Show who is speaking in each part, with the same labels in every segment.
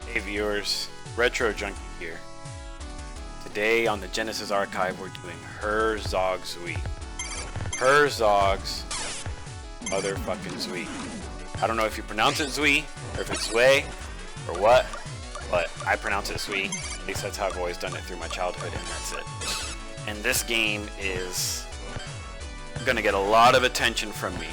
Speaker 1: Hey viewers, Retro Junkie here. Today on the Genesis Archive we're doing Herzog Zwei. Herzog's motherfucking Zwei. I don't know if you pronounce it Zwei, or if it's Zwei, or what, but I pronounce it Zwei. At least that's how I've always done it through my childhood, and that's it. And this game is gonna get a lot of attention from me.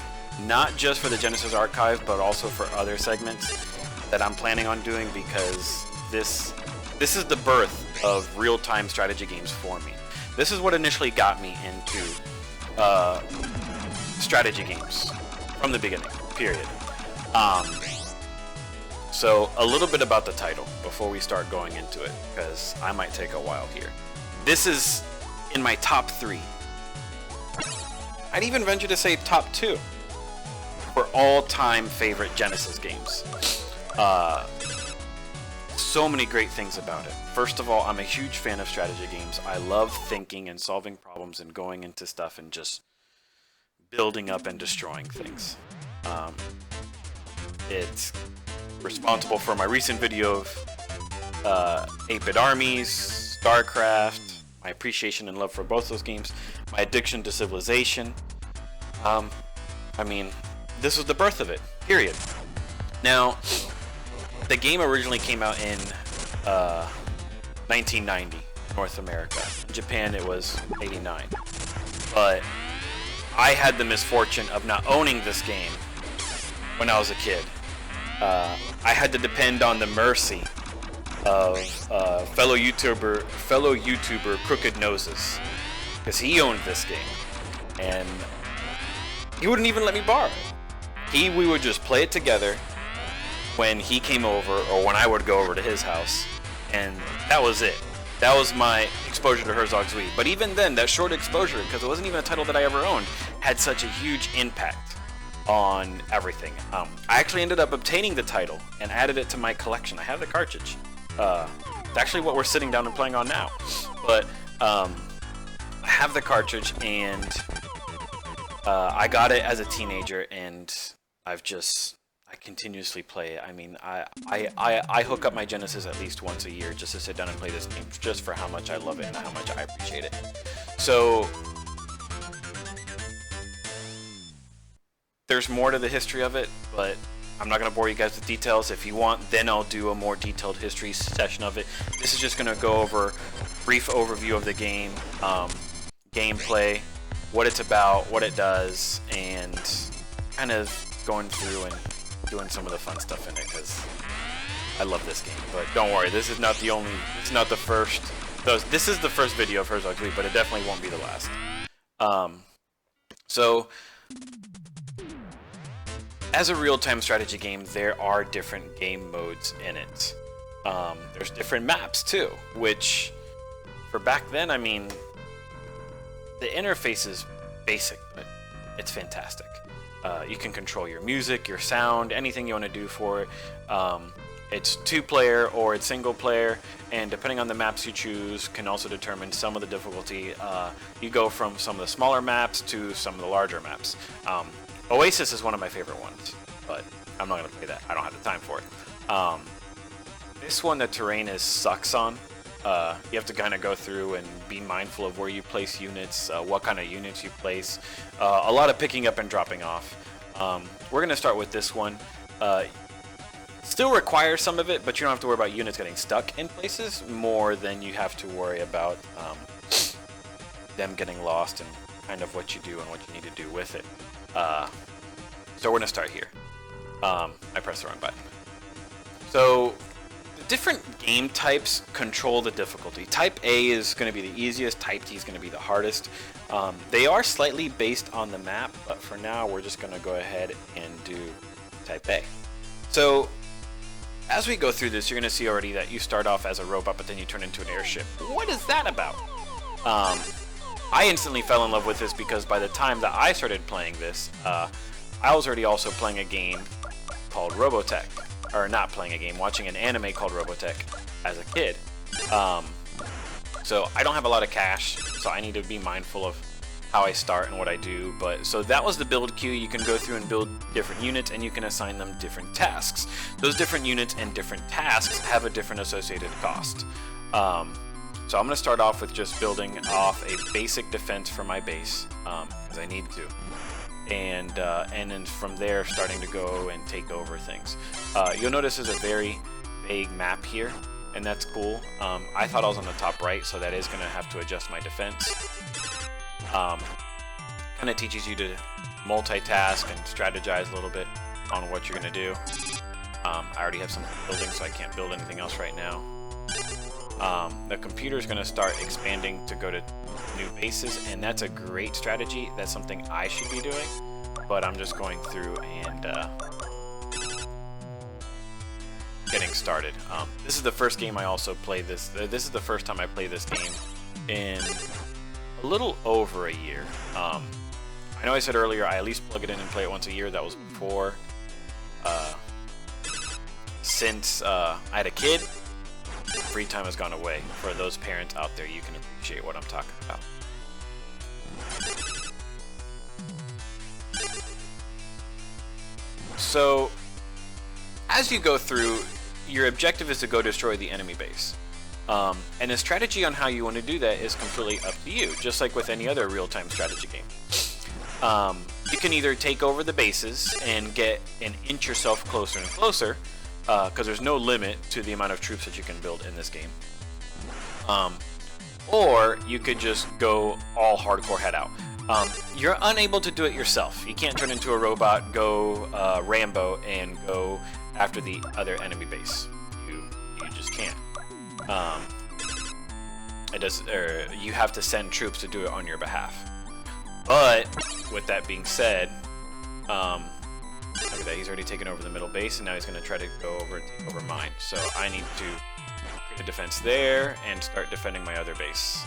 Speaker 1: Not just for the Genesis Archive, but also for other segments that I'm planning on doing, because this is the birth of real-time strategy games for me. This is what initially got me into strategy games from the beginning, period. So a little bit about the title before we start going into it, because I might take a while here. This is in my top 3. I'd even venture to say top 2 for all-time favorite Genesis games. So many great things about it. First of all, I'm a huge fan of strategy games. I love thinking and solving problems and going into stuff and just building up and destroying things. It's responsible for my recent video of 8-bit armies, StarCraft, my appreciation and love for both those games, my addiction to Civilization. I mean, this was the birth of it, period. Now, the game originally came out in 1990, North America. In Japan, it was 89. But I had the misfortune of not owning this game when I was a kid. I had to depend on the mercy of fellow YouTuber Crooked Noses, because he owned this game, and he wouldn't even let me borrow it. We would just play it together when he came over, or when I would go over to his house, and that was it. That was my exposure to Herzog Zwei. But even then, that short exposure, because it wasn't even a title that I ever owned, had such a huge impact on everything. I actually ended up obtaining the title and added it to my collection. I have the cartridge. It's actually what we're sitting down and playing on now. But I have the cartridge, and I got it as a teenager, and I continuously play it. I mean, I hook up my Genesis at least once a year just to sit down and play this game, just for how much I love it and how much I appreciate it. So there's more to the history of it, but I'm not going to bore you guys with details. If you want, then I'll do a more detailed history session of it. This is just going to go over brief overview of the game, gameplay, what it's about, what it does, and kind of going through and doing some of the fun stuff in it, because I love this game. But don't worry, this is not the first. This is the first video of Herzog Zwei, but it definitely won't be the last. So, as a real-time strategy game, there are different game modes in it. There's different maps too, which, for back then, I mean, the interface is basic, but it's fantastic. You can control your music, your sound, anything you want to do for it. It's 2-player or it's single-player, and depending on the maps you choose can also determine some of the difficulty. You go from some of the smaller maps to some of the larger maps. Oasis is one of my favorite ones, but I'm not going to play that. I don't have the time for it. This one, the terrain sucks on. You have to kind of go through and be mindful of where you place units, what kind of units you place. A lot of picking up and dropping off. We're going to start with this one. Still requires some of it, but you don't have to worry about units getting stuck in places more than you have to worry about them getting lost and kind of what you do and what you need to do with it. So we're going to start here. I pressed the wrong button. So different game types control the difficulty. Type A is going to be the easiest, Type D is going to be the hardest. They are slightly based on the map, but for now we're just going to go ahead and do Type A. So as we go through this, you're going to see already that you start off as a robot, but then you turn into an airship. What is that about? I instantly fell in love with this because by the time that I started playing this, I was already also playing a game called Robotech. Or not playing a game, watching an anime called Robotech as a kid. So I don't have a lot of cash, so I need to be mindful of how I start and what I do. But so that was the build queue. You can go through and build different units, and you can assign them different tasks. Those different units and different tasks have a different associated cost. So I'm going to start off with just building off a basic defense for my base, because I need to. And then from there, starting to go and take over things. You'll notice there's a very vague map here, and that's cool. I thought I was on the top right, so that is going to have to adjust my defense. Kind of teaches you to multitask and strategize a little bit on what you're going to do. I already have some building, so I can't build anything else right now. The computer is going to start expanding to go to new bases, and that's a great strategy. That's something I should be doing, but I'm just going through and getting started. This is the first game I also play this. This is the first time I play this game in a little over a year. I know I said earlier I at least plug it in and play it once a year. That was before. Since I had a kid, free time has gone away. For those parents out there, you can appreciate what I'm talking about. So, as you go through, your objective is to go destroy the enemy base. And the strategy on how you want to do that is completely up to you, just like with any other real-time strategy game. You can either take over the bases and inch yourself closer and closer, because there's no limit to the amount of troops that you can build in this game. Or you could just go all hardcore head out. You're unable to do it yourself. You can't turn into a robot, go Rambo, and go after the other enemy base. You just can't. You have to send troops to do it on your behalf. But with that being said, look at that, he's already taken over the middle base, and now he's going to try to go over and take over mine. So I need to create a defense there and start defending my other base.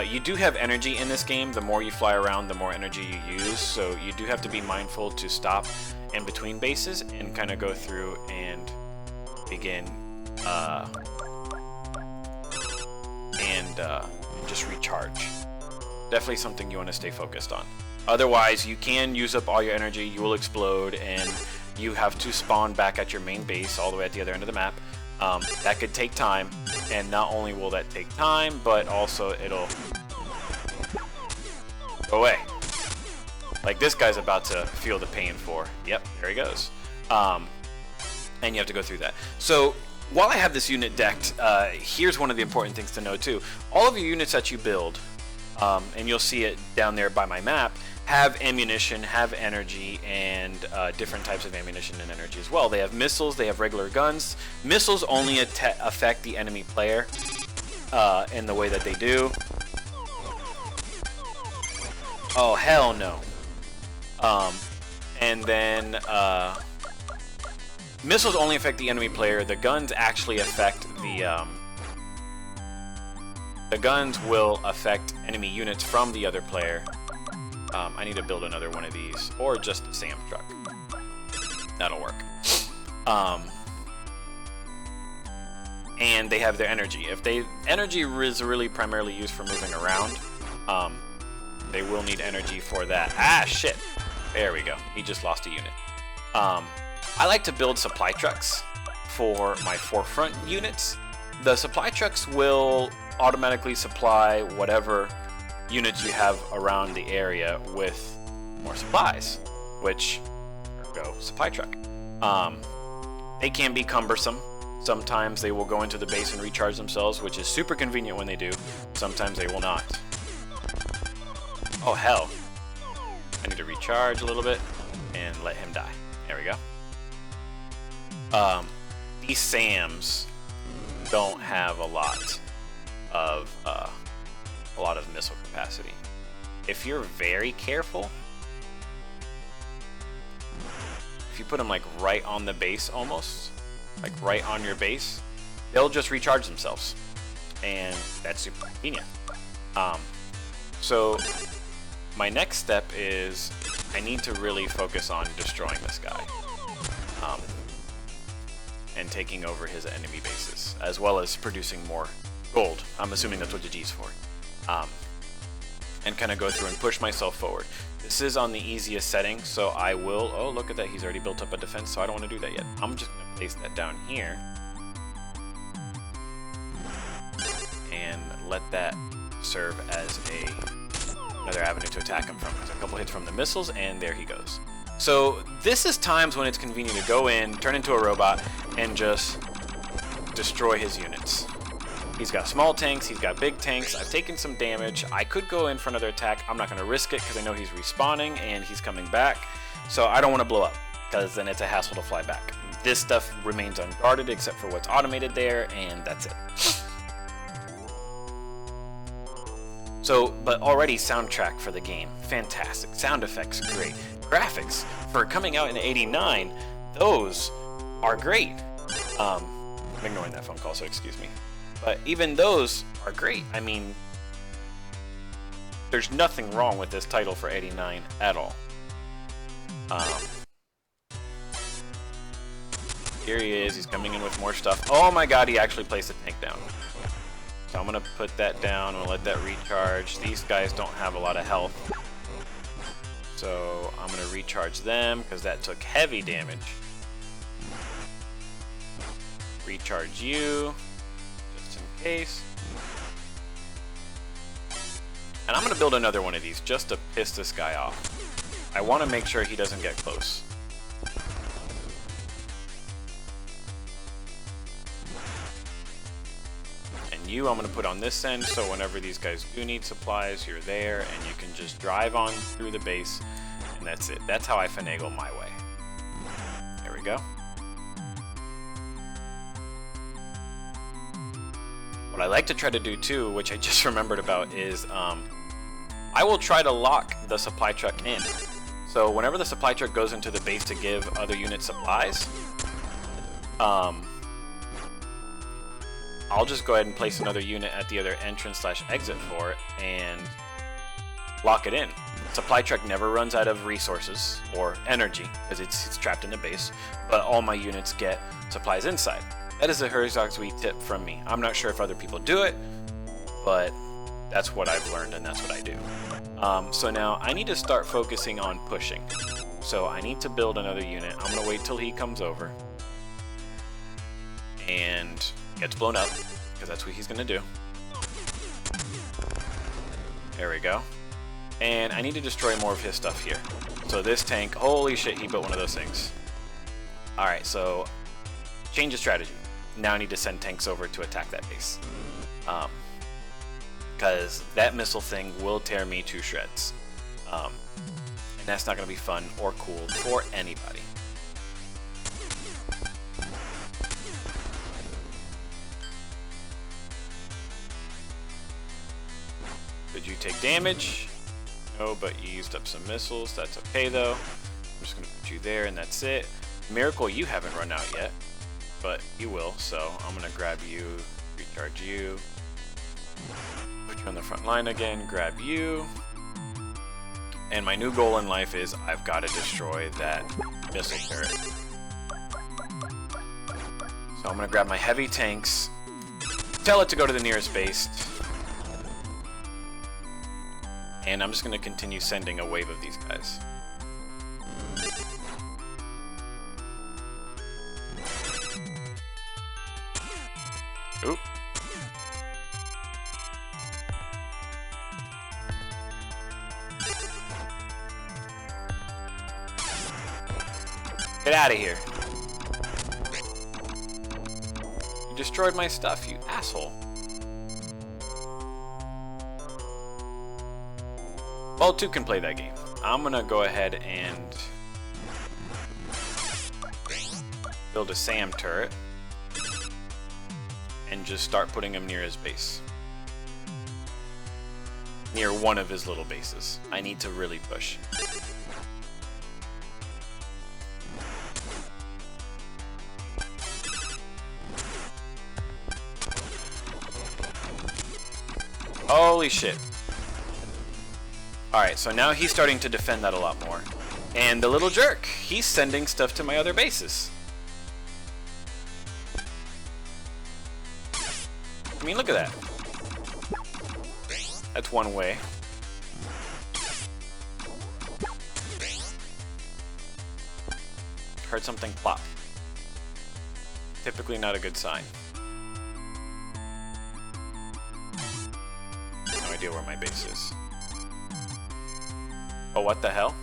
Speaker 1: You do have energy in this game. The more you fly around, the more energy you use. So you do have to be mindful to stop in between bases and kind of go through and begin just recharge. Definitely something you want to stay focused on. Otherwise, you can use up all your energy, you will explode, and you have to spawn back at your main base all the way at the other end of the map. That could take time, and not only will that take time, but also it'll go away. Like this guy's about to feel the pain for. Yep, there he goes. And you have to go through that. So while I have this unit decked, here's one of the important things to know too. All of your units that you build, and you'll see it down there by my map, have ammunition, have energy, and different types of ammunition and energy as well. They have missiles, they have regular guns. Missiles only affect the enemy player in the way that they do. Oh, hell no. And then missiles only affect the enemy player. The guns actually affect the guns will affect enemy units from the other player. I need to build another one of these, or just a SAM truck. That'll work. And they have their energy. Energy is really primarily used for moving around. They will need energy for that. Ah, shit. There we go. He just lost a unit. I like to build supply trucks for my forefront units. The supply trucks will automatically supply whatever units you have around the area with more supplies, which go supply truck. They can be cumbersome. Sometimes they will go into the base and recharge themselves, which is super convenient when they do. Sometimes they will not. Oh hell. I need to recharge a little bit and let him die. There we go. These SAMs don't have a lot of missile capacity. If you're very careful, if you put them like right on the base almost, like right on your base, they'll just recharge themselves, and that's super convenient. So my next step is I need to really focus on destroying this guy and taking over his enemy bases, as well as producing more gold. I'm assuming that's what the G's for. and kind of go through and push myself forward. This is on the easiest setting, so I will... Oh, look at that. He's already built up a defense, so I don't want to do that yet. I'm just going to place that down here. And let that serve as another avenue to attack him from. There's a couple hits from the missiles, and there he goes. So this is times when it's convenient to go in, turn into a robot, and just destroy his units. He's got small tanks, he's got big tanks. I've taken some damage. I could go in for another attack. I'm not going to risk it because I know he's respawning and he's coming back. So I don't want to blow up because then it's a hassle to fly back. This stuff remains unguarded except for what's automated there, and that's it. So, but already soundtrack for the game, fantastic. Sound effects, great. Graphics, for coming out in '89, those are great. I'm ignoring that phone call, so excuse me. But even those are great. I mean, there's nothing wrong with this title for '89 at all. Here he is, he's coming in with more stuff. Oh my god, he actually placed a tank down. So I'm gonna put that down, I'm gonna let that recharge. These guys don't have a lot of health. So I'm gonna recharge them, because that took heavy damage. Recharge you. Case. And I'm going to build another one of these just to piss this guy off. I want to make sure he doesn't get close. And you I'm going to put on this end, so whenever these guys do need supplies, you're there and you can just drive on through the base, and that's it. That's how I finagle my way. There we go. What I like to try to do too, which I just remembered about, is I will try to lock the supply truck in. So whenever the supply truck goes into the base to give other units supplies, I'll just go ahead and place another unit at the other entrance/exit for it and lock it in. Supply truck never runs out of resources or energy because it's trapped in the base, but all my units get supplies inside. That is a Herzog Zwei tip from me. I'm not sure if other people do it, but that's what I've learned and that's what I do. So now I need to start focusing on pushing. So I need to build another unit. I'm going to wait till he comes over and gets blown up, because that's what he's going to do. There we go. And I need to destroy more of his stuff here. So this tank, holy shit, he built one of those things. Alright, so change of strategy. Now I need to send tanks over to attack that base. Because that missile thing will tear me to shreds. And that's not going to be fun or cool for anybody. Did you take damage? No, but you used up some missiles. That's okay though. I'm just going to put you there and that's it. Miracle, you haven't run out yet, but you will, so I'm going to grab you, recharge you, put you on the front line again, grab you, and my new goal in life is I've got to destroy that missile turret. So I'm going to grab my heavy tanks, tell it to go to the nearest base, and I'm just going to continue sending a wave of these guys. Oop. Get out of here. You destroyed my stuff, you asshole. Well, two can play that game. I'm gonna go ahead and build a SAM turret and just start putting him near his base. Near one of his little bases. I need to really push. Holy shit. Alright, so now he's starting to defend that a lot more. And the little jerk, he's sending stuff to my other bases. I mean, look at that. That's one way. Heard something plop. Typically not a good sign. No idea where my base is. Oh, what the hell?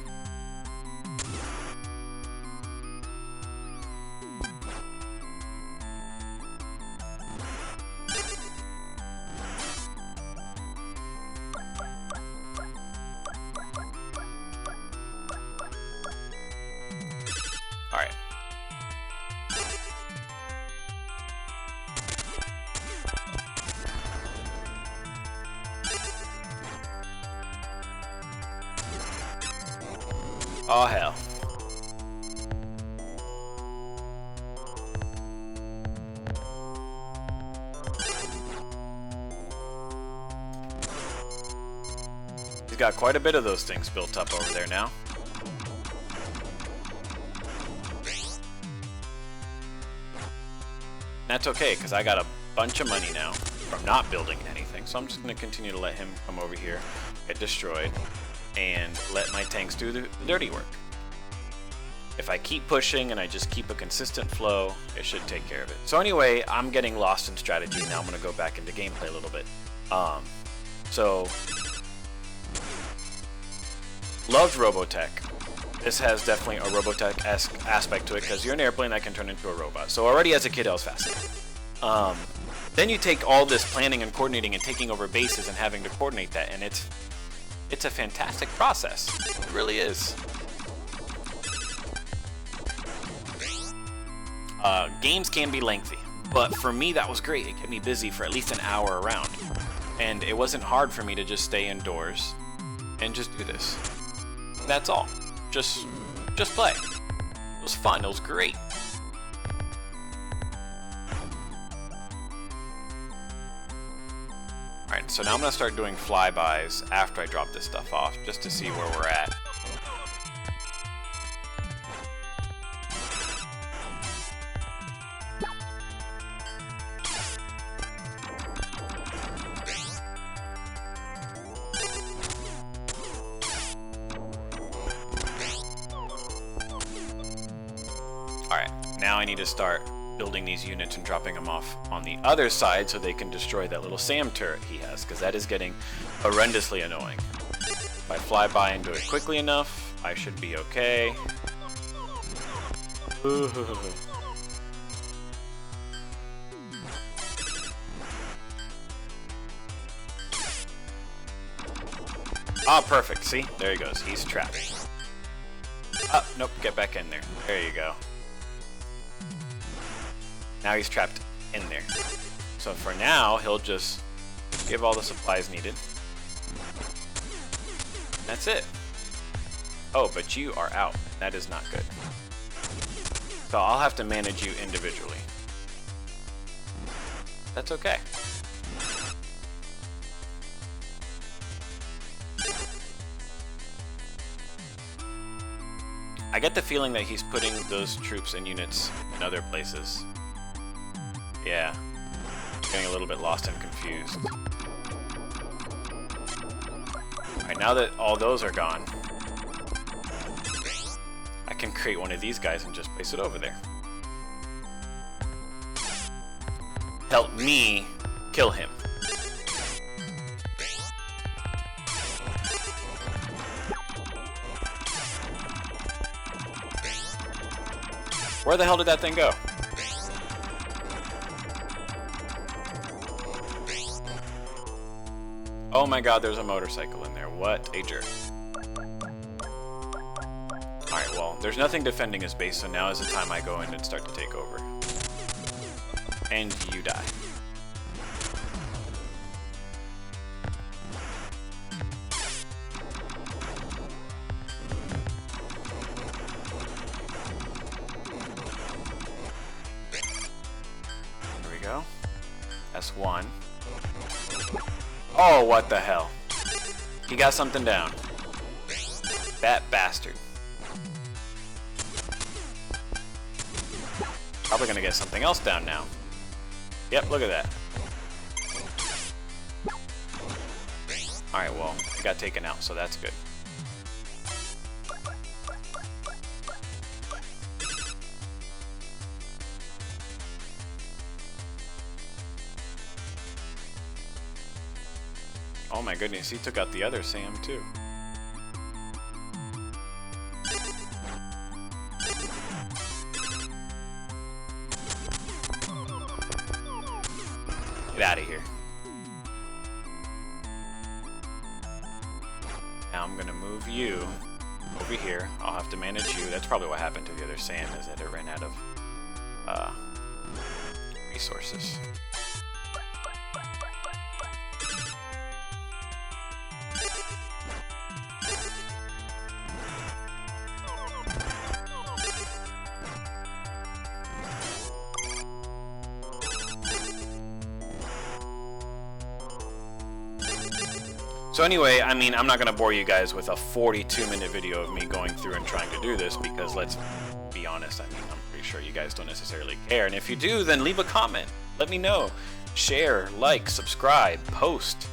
Speaker 1: Alright. Oh, hell. He's got quite a bit of those things built up over there now. That's okay, because I got a bunch of money now from not building anything. So I'm just going to continue to let him come over here, get destroyed, and let my tanks do the dirty work. If I keep pushing and I just keep a consistent flow, it should take care of it. So anyway, I'm getting lost in strategy. Now I'm going to go back into gameplay a little bit. Loved Robotech. This has definitely a Robotech-esque aspect to it because you're an airplane that can turn into a robot. So already as a kid I was fascinated. Then you take all this planning and coordinating and taking over bases and having to coordinate that, and it's a fantastic process. It really is. Games can be lengthy, but for me that was great. It kept me busy for at least an hour around. And it wasn't hard for me to just stay indoors and just do this. That's all. Just play. It was fun. It was great. Alright, so now I'm going to start doing flybys after I drop this stuff off, just to see where we're at. Alright, now I need to start building these units and dropping them off on the other side so they can destroy that little SAM turret he has, because that is getting horrendously annoying. If I fly by and do it quickly enough, I should be okay. Ah, perfect. See? There he goes. He's trapped. Oh, nope. Get back in there. There you go. Now he's trapped in there. So for now, he'll just give all the supplies needed. That's it. Oh, but you are out. That is not good. So I'll have to manage you individually. That's okay. I get the feeling that he's putting those troops and units in other places. Yeah. Getting a little bit lost and confused. Alright, now that all those are gone, I can create one of these guys and just place it over there. Help me kill him. Where the hell did that thing go? Oh my god, there's a motorcycle in there. What a jerk. Alright, well, there's nothing defending his base, so now is the time I go in and start to take over. And you die. There we go. That's one. Oh, what the hell? He got something down. That bastard. Probably gonna get something else down now. Yep, look at that. Alright, well, it got taken out, so that's good. Oh my goodness, he took out the other Sam too. Get out of here. Now I'm gonna move you over here. I'll have to manage you. That's probably what happened to the other Sam, is that it ran out of resources. So anyway, I mean, I'm not going to bore you guys with a 42-minute video of me going through and trying to do this, because let's be honest, I mean, I'm pretty sure you guys don't necessarily care. And if you do, then leave a comment. Let me know. Share, like, subscribe, post.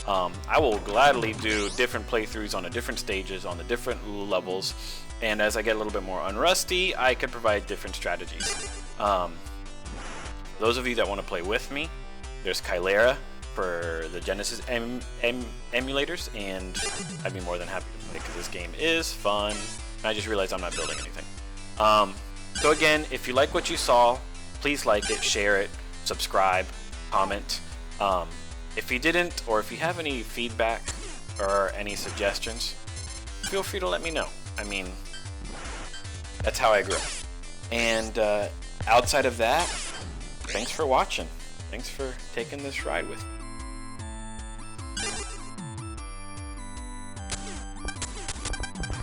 Speaker 1: I will gladly do different playthroughs on the different stages, on the different levels. And as I get a little bit more unrusty, I can provide different strategies. Those of you that want to play with me, there's Chilera for the Genesis emulators, and I'd be more than happy to play because this game is fun. And I just realized I'm not building anything. So again, if you like what you saw, please like it, share it, subscribe, comment. If you didn't, or if you have any feedback or any suggestions, feel free to let me know. I mean, that's how I grow. And outside of that, thanks for watching. Thanks for taking this ride with me.